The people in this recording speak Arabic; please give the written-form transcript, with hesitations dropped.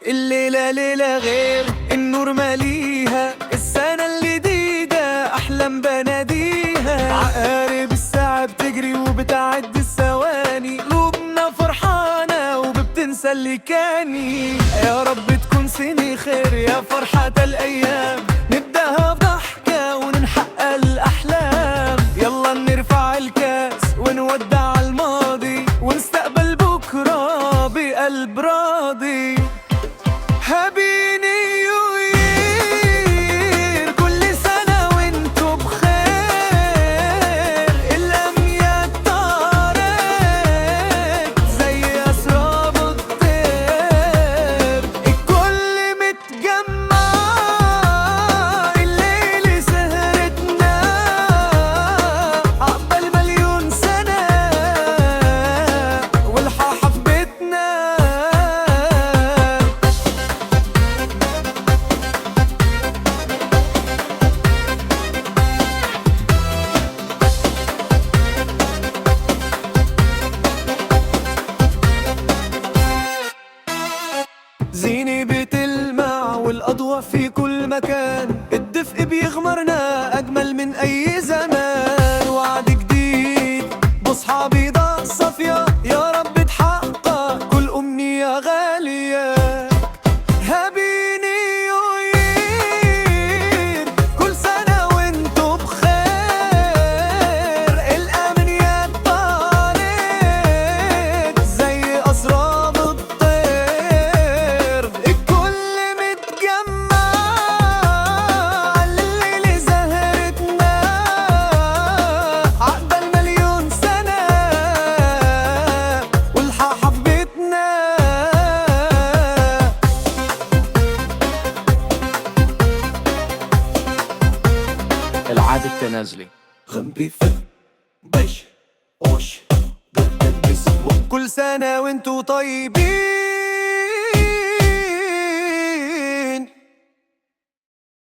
الليلة ليلة غير النور ماليها، السنة الجديدة أحلام بناديها. عقارب الساعة بتجري وبتعد الثواني، قلوبنا فرحانة وبتنسى اللي كاني. يا رب تكون سنة خير يا فرحة الأيام، نبدأها بضحكة ونحقق الأحلام. يلا نرفع الكاس ونودع الماضي، ونستقبل بكرة بقلب راضي. هابي نيو يير، كل سنة وانتو بخير. الأمنيات طارت زي أسراب الطير، الكل متجمع، الليل سهرتنا عقبال مليون سنة، والحاحة في بيتنا. زيني بتلمع والأضواء في كل مكان، الدفء بيغمرنا أجمل من أي زمان. وعد جديد بصحى بيضاء صافية، يا رب تحقق كل أمنية غالية. هابي نيو يير، كل سنة وانتو بخير. الأمنيات طارت زي أسراب الطير، الكل متجمع، الليل زهرتنا عقبال مليون سنة، والحاحة في بيتنا. العاد التنازلي. كل سنة وانتو طيبين.